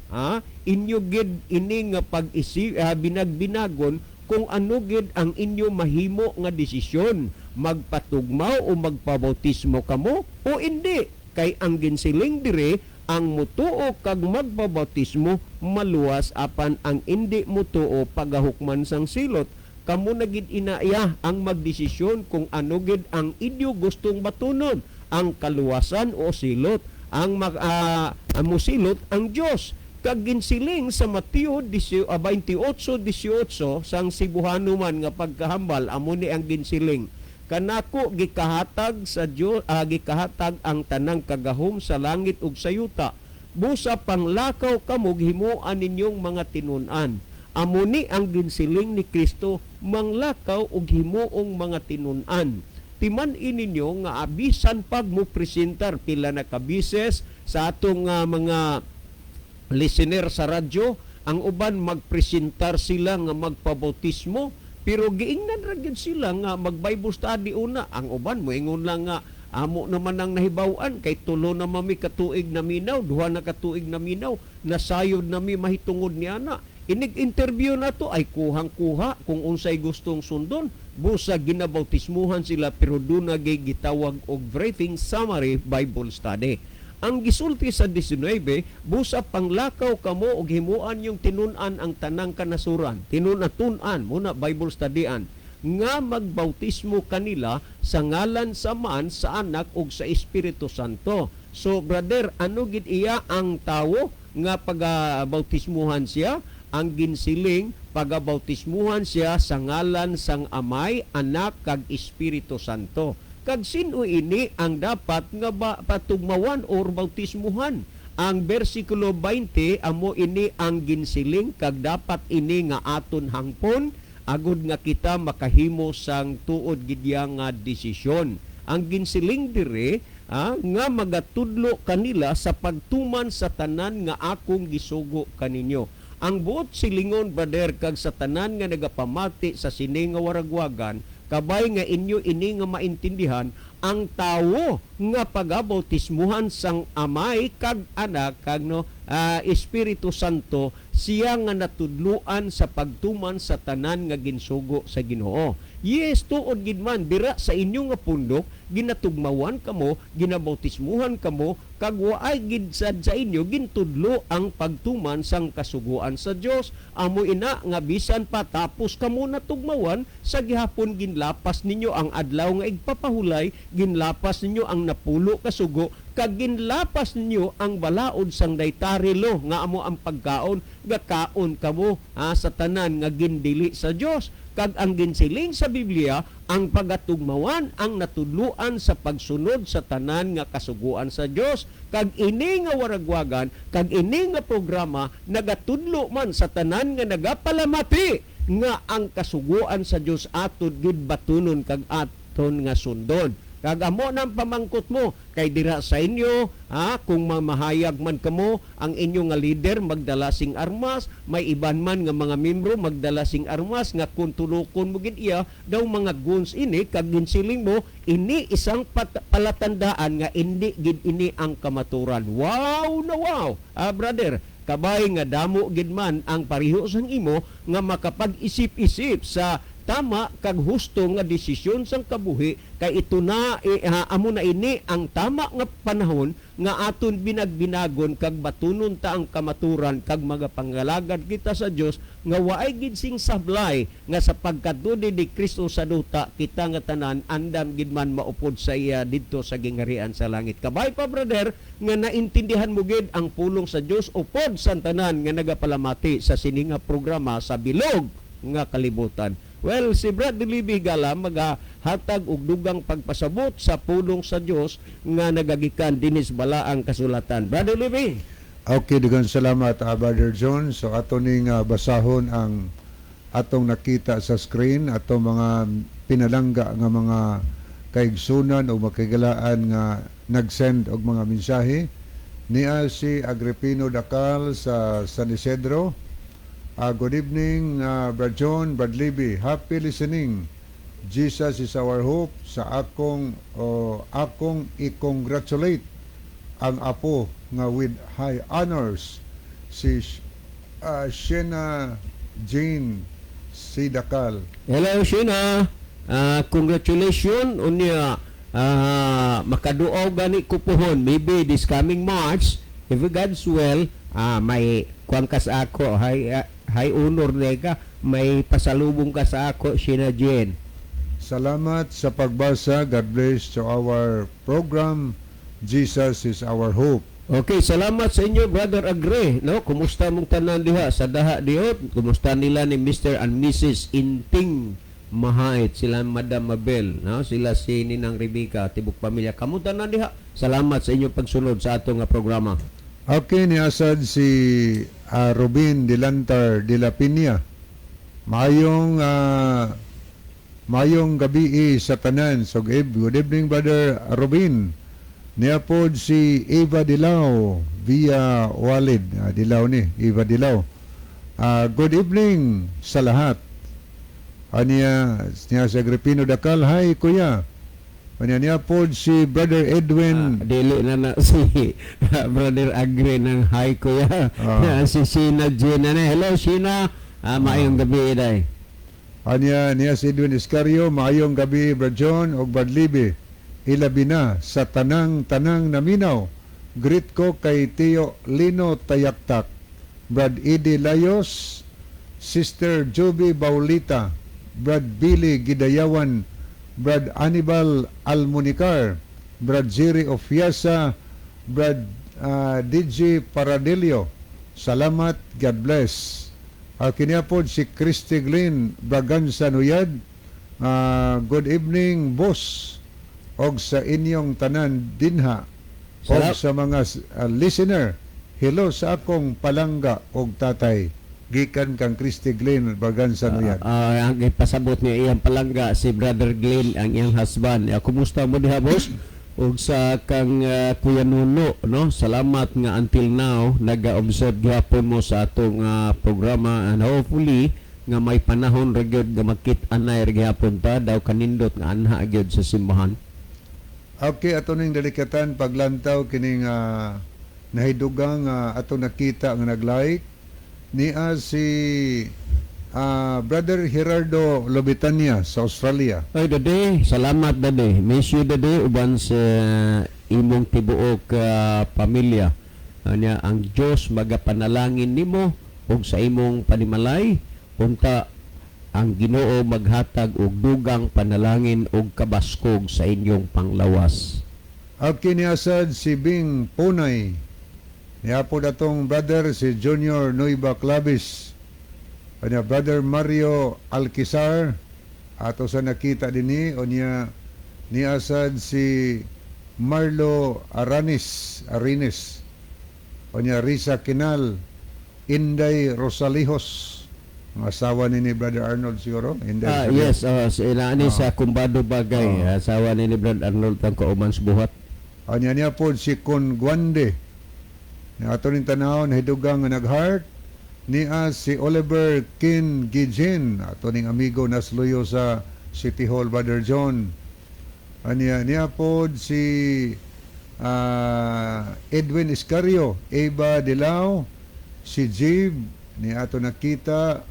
inyo gid ini nga pag-isip binag-binagon kung ano gid ang inyo mahimo nga desisyon, magpatugmaw o magpabautismo kamo o hindi. Kay ang ginsiling dire, ang mutuo kag magpabautismo maluwas, apan ang indi mutuo pagahukman sang silot. Kamo na gid inaya ang magdesisyon kung ano gid ang inyo gustong batunon, ang kaluwasan o silot. Ang musilot ang Dios. Kag ginsiling sa Mateo 28:18 sang Cebuano man nga pagkahambal, amo ni ang ginsiling, kanako gikahatag sa Dios, gikahatag ang tanang kagahom sa langit ug sa yuta, busa panglakaw kamo himuan ninyong mga tinun-an. amo ni ang ginsiling ni Kristo manglakaw og himuong mga tinun-an. Timan ininyo nga abisan pag mo presentar pila na kabises sa atong mga listener sa radyo, ang uban magpresentar sila nga magpabautismo, pero giingnan ra gyud sila nga mag-Bible study una. Ang uban moingon lang nga amo naman ang nahibaw-an kay tulo na mami katuig na minaw, duha na katuig na minaw, nasayod nami mahitungod niya na. Inig-interview na to ay kuhang-kuha kung unsay gustong sundon. Busa ginabautismuhan sila pero doon na gitawag og briefing summary Bible study. Ang gisulti sa 19, busa panglakaw kamo og himuan yung tinun-an ang tanang kanasuran. Tinun-an muna Bible studyan nga magbautismo kanila sa ngalan sa Man, sa Anak ug sa Espiritu Santo. So brother, ano gid iya ang tawo nga pagabautismuhan siya? Ang ginsiling pagabautismuhan siya sa ngalan sang Amay, Anak kag Espiritu Santo. Kag sino ini ang dapat nga patugmawan or bautismuhan? Ang bersikulo 20 amo ini ang ginsiling kag dapat ini nga aton hangpon agud nga kita makahimo sang tuod gidya nga desisyon. Ang ginsiling dire nga magatudlo kanila sa pagtuman sa tanan nga akong gisugo kaninyo. Ang buot silingon brother kag sa tanan nga nagapamati sa sini nga waragwagan, kabay nga inyo ini nga maintindihan, ang tawo nga pagabautismuhan sang Amay kag Anak kag Espiritu Santo, siya nga natudluan sa pagtuman sa tanan nga ginsugo sa Ginoo. Yes, tuod gid man dira sa inyo nga pundok ginatugmawan kamo, ginabautismuhan kamo, kag waay gid sad sa inyo gintudlo ang pagtuman sang kasuguan sa Dios. Amo ina nga bisan pa tapos kamo natugmawan, sa gihapon ginlapas ninyo ang adlaw nga igpapahulay, ginlapas ninyo ang napulo kasugo, kag ginlapas ninyo ang balaod sang daytarilo nga amo ang pagkaon, gakaon kamo sa tanan nga gindili sa Dios. Kag ang ginsiling sa Biblia, ang pagatugmawan ang natudluan sa pagsunod sa tanan nga kasuguan sa Dios. Kag ini nga waragwagan, kag ini nga programa nagatudlo man sa tanan nga nagapalamati nga ang kasuguan sa Dios aton gid batunon kag aton nga sundon. Kag amo nang pamangkot mo kay dira sa inyo, kung mamahayag man kamo, ang inyo nga leader magdala sing armas, may iban man nga mga membro magdala sing armas nga kung tulokon mo gid iya daw mga guns ini kag ginsiling mo ini isang palatandaan nga hindi gid ini ang kamaturan. Wow na wow. Brother, kabay nga damo gid man ang pareho sang imo nga makapag-isip-isip sa tama kag husto nga desisyon sang kabuhi, kay ito na amo na ini ang tama nga panahon nga aton binagbinagon kag batunon ta ang kamaturan kag magapangalagad kita sa Dios nga waay gid sing sablay nga sa pagkadudi ni Kristo sa duta kita nga tanan andam gid man maupod sa iya didto sa gingharian sa langit. Kabay pa brother nga naintindihan mo gid ang pulong sa Dios upod sa tanan nga nagapalamati sa sininga programa sa bilog nga kalibutan. Well, si Bradley Bigala maghatag og dugang pagpasabot sa pulong sa Dios nga nagagikan dinis balaang kasulatan. Bradley B. Okay, dugang salamat Brother John. So ato ning basahon ang atong nakita sa screen, atong mga pinalangga nga mga kaigsunan o makigalaan nga nag-send og mga mensahe. Niya si Agripino Dacal sa San Isidro. Good evening, Brad John, Brad Libby. Happy listening. Jesus is our hope. Sa akong i-congratulate ang apo nga with high honors si Shena Jane Sidakal. Hello Shena. Congratulations unya makaduaw gani kupuhon maybe this coming March if God's will. May kuan ka sa ako, high honor nega, may pasalubong ka sa ako, Shina Jen. Salamat sa pagbasa. God bless to our program. Jesus is our hope. Okay, salamat sa inyo, Brother Agre. No, kumusta mong tanan diha sa daha diot? Kumusta nila ni Mr. and Mrs. Inting Mahait, sila Madam Mabel, no? Sila si Ninang Rebecca, tibok pamilya. Kamu tanan diha? Salamat sa inyong pagsunod sa atong programa. Okay, niasad si Robin Dilantar de la Piña. Mayong gabi sa tanan. So good evening Brother Robin. Niapod si Eva Dilao via Walid. Dilao ni Eva Dilao. Good evening sa lahat. Niya sa Agripino Dakal. Hi kuya. Niya pod si Brother Edwin. Dili na si Brother Agre ng hi kuya. Si Sina Gina na. Hello Sina. Maayong gabi day. Niya si Edwin Iscario. Maayong gabi Brad John o Brad Libby. Ilabi na sa tanang naminaw. Greet ko kay Tio Lino Tayaktak, Brad Edi Layos, Sister Joby Baulita, Brad Billy Gidayawan, Brad Anibal Almunicar, Brad Jerry Ofiasa, Brad DJ Paradelio. Salamat, God bless. Kiniapod si Christy Glenn Braganza Nuyad. Good evening, boss. Og sa inyong tanan dinha. Og sa mga listener. Hello sa akong palangga og tatay. Gikan kang Christy Glenn Braganza Nuyad. Ang ipasabot niya iyang palangga si Brother Glenn ang iyang husband. Kumusta mo diha boss? Ug sa kang Kuya Nuno, no? Salamat nga until now naga-observe gyapon mo sa atong programa, and hopefully nga may panahon ra gyud nga makit-anay ra gyapon ta daw kanindot nga anha gyud sa simbahan. Okay, ato ning delikatan paglantaw kining nahidugang ato nakita nga nag-like niya si Brother Gerardo Lobitania sa Australia. Ay dade, salamat dade. Miss you dade uban sa imong tibuok pamilya. Anya ang Dios magapanalangin nimo ug sa imong panimalay unta ang Ginoo maghatag og dugang panalangin ug kabaskog sa inyong panglawas. Okay, niasad si Bing Punay. Niapod atong brother si Junior Nuiba Clavis. Brother Mario Alquizar, ato sa nakita dinhi o niya niasad si Marlo Arines, o niya Risa Kinal, Inday Rosalihos, ang asawa ni Brother Arnold siguro. Inday Yes, sila ni sa Kumbado Bagay, asawa ni Brother Arnold ang kauman sa buhat. O niya po si Kun Guande, na ato ning tanaw na hidugang nga nag-heart, niya si Oliver Kin Gijin, ato ning amigo na sluyo sa City Hall, Brother John. Niya po si Edwin Iscario, Eva Dilao, si Jib, niya ato nakita,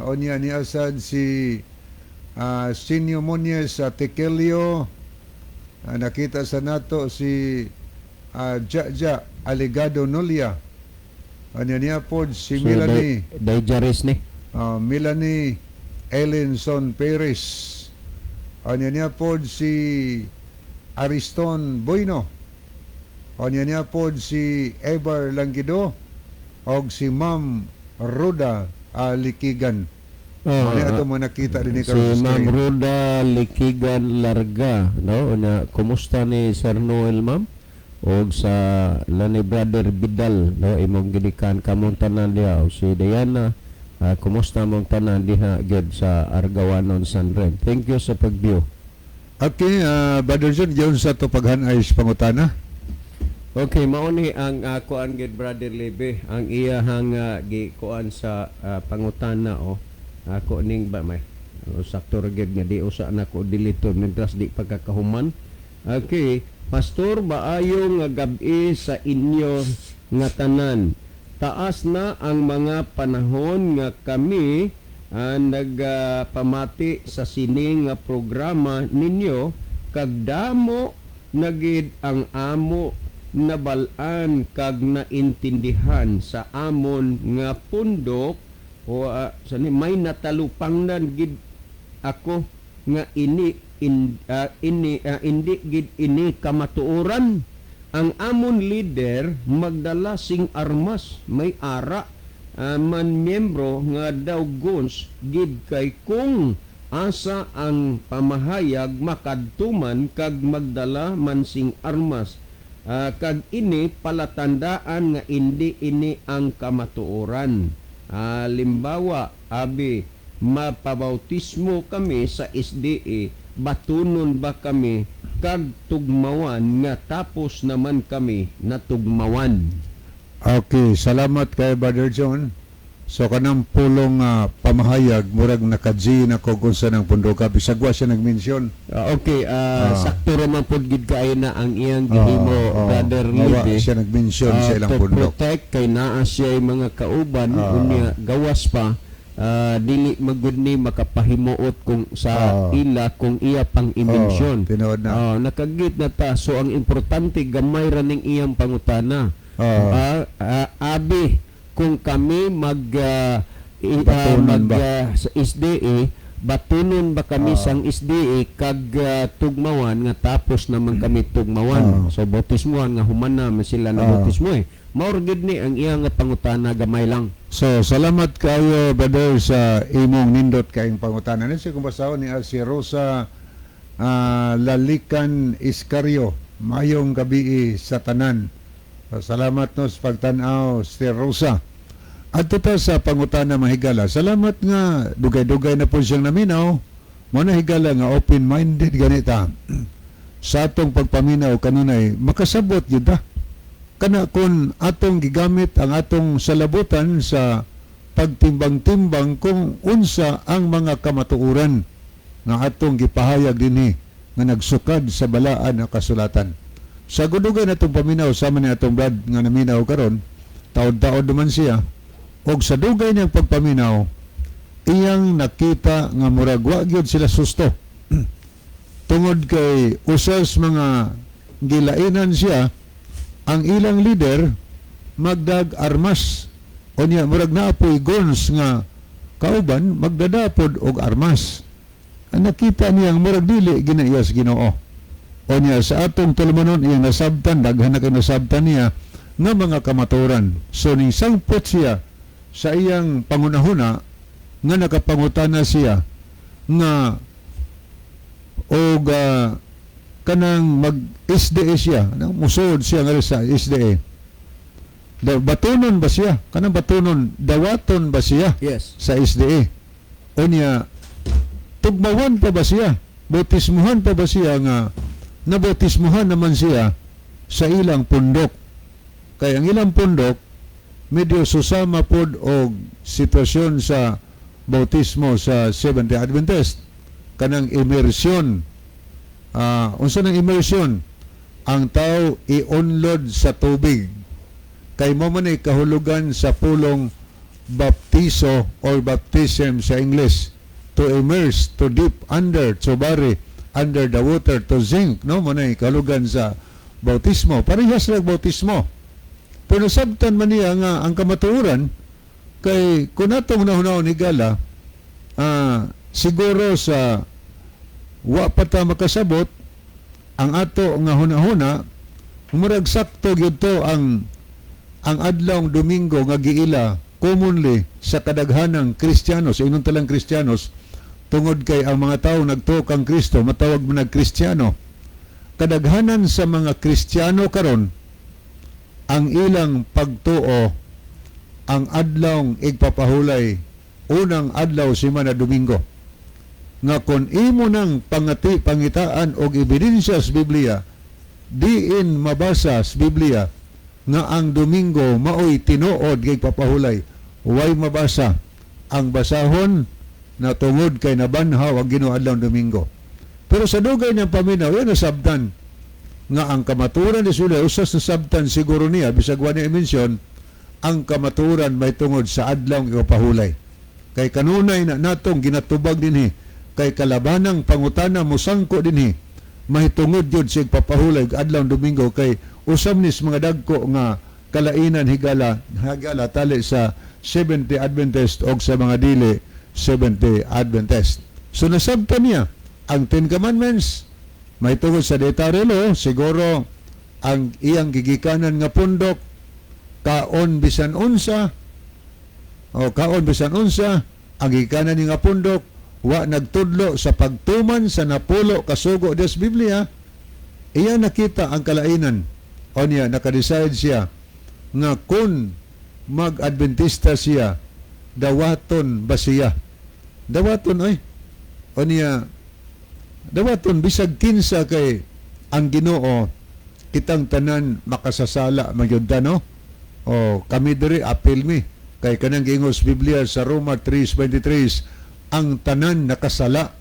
o niya sad si Sinyo Muñez sa Tequilio, nakita sa nato si Jaja Aligado Nolia. Niya po si Melanie Dayjaris ni. Melanie Ellenson Perez. Niya po si Ariston Bueno. Niya po si Ever Langido o si Ma'am Ruda Likigan. Ito mo nakita din ni Si Ma'am Ruda Likigan Larga, no? Kumusta ni Sir Noel, ma'am? Og sa Lani Brother Bidal, no, imong gidikan kamong tanan diha, o si Diana, kumusta mong tanan diha gyud sa Argawanon Sanren. Thank you sa pag-view. Okay, Brother John, yun sa to paghanay sa pangutana. Okay, mauni ang kuan gyud Brother Lebe, ang iyahang gikuan sa pangutana ako ning ba may sakto ra gyud nga di usa na ko dilito mintras di pagkakahuman. Okay, Pastor, maayo nga gabi sa inyo nga tanan. Taas na ang mga panahon nga kami nagpamati sa sining nga programa ninyo, kag damo nagid ang amo nabalaan kag naintindihan sa amon nga pundok o may natalupangnan gid ako nga indi gid ini kamatuoran. Ang amon leader magdala sing armas, may ara man miyembro nga daw guns gid kay kung asa ang pamahayag makadtuman kag magdala man sing armas Kag ini palatandaan nga hindi ini ang kamatuoran. Limbawa, abi mapabautismo kami sa SDA, batunon ba kami kag tugmawan nga tapos naman kami natugmawan. Okay, salamat kay Brother John. So kanang pulong pamahayag murag naka-G na ko kung saan ang pundoka bisagwa siya nag-mention. Sakto raman pod gid kay na ang iyang gihimo, Brother Mawa Libby. siya nag-mention sa ilang To pundok. protect kay naa siya mga kauban unya gawas pa dili magud ni makapahimuot kung sa ila kung iya pang i-mention. Tinuod na. Nakagit na ta, so ang importante gamay ra ning iyang pangutana. Abi kung kami Batunon ba? sa SDA, batunon ba kami sang SDA kag tugmawan nga tapos naman kami tugmawan. So bautismuhan nga human na sila na bautismo Maur gid ni ang iyang pangutana gamay lang. So salamat kayo brother sa imong nindot kayong pangutana. Nasi kung basahon ni si Rosa Lalikan Iscario. Mayong gabi sa tanan. Salamat no sa pagtanaw si Rosa. At ito sa pangutana mahigala. Salamat nga dugay-dugay na po siyang naminaw. Muna higala nga open-minded ganita. Sa atong pagpaminaw kanunay makasabot yun ta. Kana kung atong gigamit ang atong salabutan sa pagtimbang-timbang kung unsa ang mga kamatuoran nga atong gipahayag dinhi nga nagsukad sa balaan nga kasulatan. Sa gudugay natong paminaw sama ni atong Brad nga naminaw karon, taod-taod naman siya. Og sa dugay niyang pagpaminaw, iyang nakita nga murag wa gyud sila susto. Tungod kay usas mga gilainan siya, ang ilang leader magdag armas. O niya murag naapoy guns nga kauban magdadapod og armas. Ang nakita niya murag dili ginayas Ginoo. O niya sa atong tulumanon iyang nasabtan, daghan na kay nasabtan niya nga mga kamaturan. So ning sangpot siya sa iyang pangunahuna nga nakapangutana siya nga og kanang mag-SDA siya, musod siya nga sa SDA. Batunon ba siya? Kanang batunon, dawaton ba siya Yes. sa SDA? O niya, tugmawan pa ba siya? Bautismuhan pa ba siya nga nabautismuhan naman siya sa ilang pundok? Kaya ang ilang pundok, medyo susama pod og sitwasyon sa bautismo sa Seventh-day Adventist. Kanang immersion. Unsa nang immersion? Ang tao i-unload sa tubig. Kay mo man ay kahulugan sa pulong baptizo or baptism sa English. To immerse, to dip under, to bury under the water, to sink. No? Mo na kahulugan sa bautismo. Parehas lang bautismo. Pero sabtan man niya nga ang kamatuoran kay kung natong nahunaw ni Gala, siguro sa wa pa ta makasabot ang ato nga hunahuna murag sakto gyud to ang adlawng Domingo nga giila commonly sa kadaghanang Kristiyanos, inon talang Kristiyanos, tungod kay ang mga tao nagtuo kang Kristo matawag man nag-Kristiyano. Kadaghanan sa mga Kristiyano karon ang ilang pagtuo ang adlawng igpapahulay unang adlaw simana Domingo. Nga kung imo nang pangitaan og ebidensya sa Biblia, diin mabasa sa Biblia nga ang Domingo maoy tinuod kay papahulay, way mabasa ang basahon na tungod kay nabanhaw ang Ginoo adlaw Domingo. Pero sa dugay ng paminaw, yan nasabtan nga ang kamaturan ni Sula, usas nasabtan siguro niya, bisag wa niya i-mention, ang kamaturan may tungod sa adlaw ng papahulay. Kay kanunay na natong ginatubag dinhi, kay kalabanang pangutana mo sangko dinhi, mahitungod yun siya papahulay adlaw Domingo kay usam nis mga dagko nga kalainan higala tali sa Seventh-day Adventist o sa mga dili Seventh-day Adventist. So nasabtan niya ang Ten Commandments may tungod sa detarelo, siguro ang iyang gigikanan nga pundok kaon bisan unsa ang gigikanan nga pundok wa nagtudlo sa pagtuman sa napulo kasugo des Biblia. Iya nakita ang kalainan O niya, nakadecide siya nga kung mag-Adventista siya, dawaton ba siya? Dawaton ay. O niya, dawaton bisag kinsa kay ang Ginoo kitang tanan makasasala magyud no? O kami diri apil mi kay kanang giingos Biblia sa Roma 3:23 ang tanan nakasala.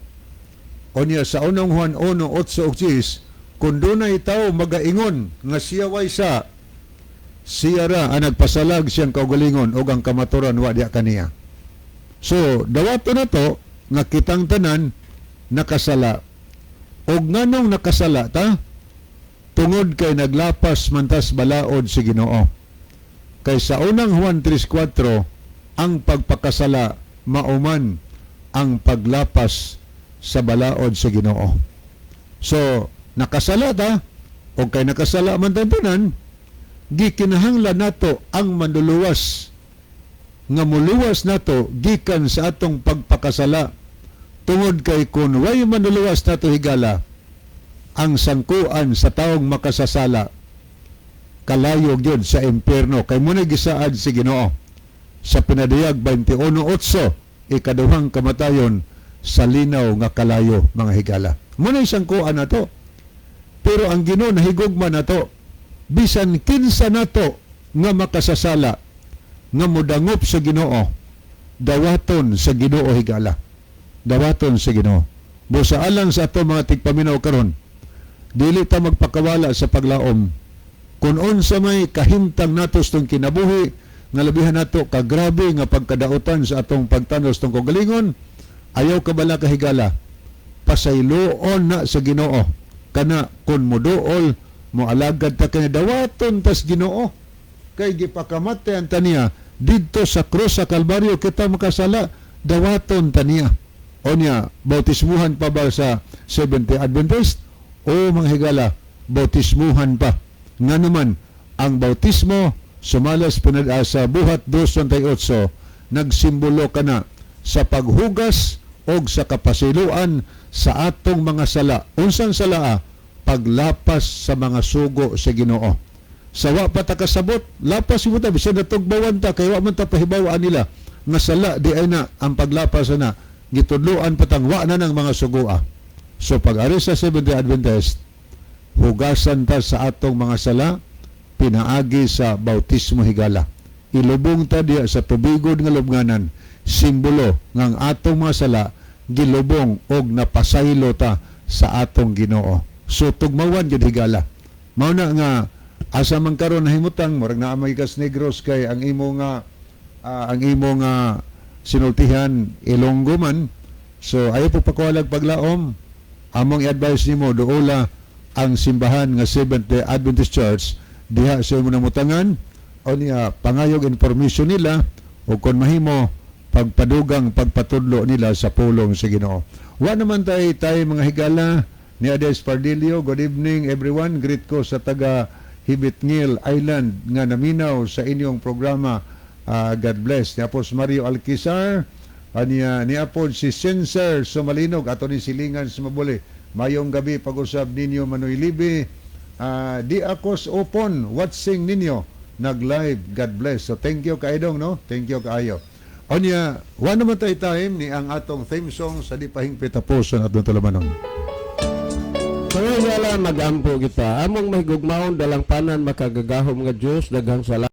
O niya sa unang Juan 1:8 kung dunay tawo magaingon nga siya way siya ra ang nagpasalag siyang kaugalingon o ang kamaturan wa diya kaniya. So, dawato na to nga kitang tanan nakasala. Og nganong nakasala ta? Tungod kay naglapas mantas balaod si Ginoo. Kay sa unang Juan 3:4 ang pagpakasala mauman ang paglapas sa balaod sa Ginoo. So, nakasala ta o kay nakasala man tanan, gikinahanglan nato ang manluluwas nga muluwas nato gikan sa atong pagpakasala tungod kay kun way manluluwas nato higala ang sangkuan sa taong makasasala kalayo gyud sa impierno kay muna gisaad si Ginoo sa pinadayag 21:8 ikaduhang kamatayon sa linaw nga kalayo mga higala. Muna sangkuan nato. Pero ang Ginoo nahigugma nato bisan kinsa nato nga makasasala nga modangop sa Ginoo dawaton sa Ginoo higala. Dawaton sa Ginoo. Busa alang sa ato mga tigpaminaw karon, dili ta magpakawala sa paglaom. Kung unsa may kahimtang natos tong kinabuhi nga labihan nato kagrabe nga pagkadautan sa atong pagtanos tong kagalingon, ayaw ka bala kahigala. Pasayloon na sa Ginoo kana kun moduol mo alagad ta kay dawaton tas Ginoo kay gipakamatay ang taniya didto sa krus sa Kalbaryo kita makasala dawaton taniya. O niya, bautismuhan pa ba sa Seventh-day Adventist? O mga higala, bautismuhan pa. Nga naman, ang bautismo sumalas sa buhat 2:28 nagsimbolo ka na sa paghugas o sa kapasiluan sa atong mga sala. Unsan sala? Paglapas sa mga sugo sa Ginoo. Sa wa pa ta kasabot, lapas mo ta bisan natugbawan ta kay wa man ta pahibawaan nila nga sala di ay na ang paglapas na gitudloan patang wa na ng mga sugoa. So pag-ari sa Seventh-day Adventist, hugasan ta sa atong mga sala pinaagi sa bautismo higala. Ilubong ta diya sa tubigod nga lubnganan, simbolo ng atong mga sala gilubong og napasaylo ta sa atong Ginoo. So tugmawan gid higala. Mao na nga asa man karon nahimutang murag naa may kas negros kay ang imo nga sinultihan Ilonggo man. So ayo po pakuwalag paglaom. Among i-advise nimo duola ang simbahan nga Seventh-day Adventist Church diha sa imong namutangan o niya pangayog information nila o kon mahimo pagpadugang pagpatudlo nila sa pulong sa Ginoo. Wa naman tayo mga higala ni Ades Pardilio. Good evening everyone. Greet ko sa taga Hibitngil Island nga naminaw sa inyong programa. God bless. Ni Apos Mario Alquizar, ni Apos si Sensor Sumalinog, ato ni Silingan Sumabuli. Mayong gabi pag-usab ninyo Manoy Libi. Di akos upon watching ninyo nag-live. God bless. So thank you kaidong no? Thank you kaayo. Onya, wa naman tayo time ni ang atong theme song sa di pahingpit tapuson atong tulumanon. Kaya yala magampo kita. Among mahigugmaon dalang panan makagagahom nga Dios daghang salamat.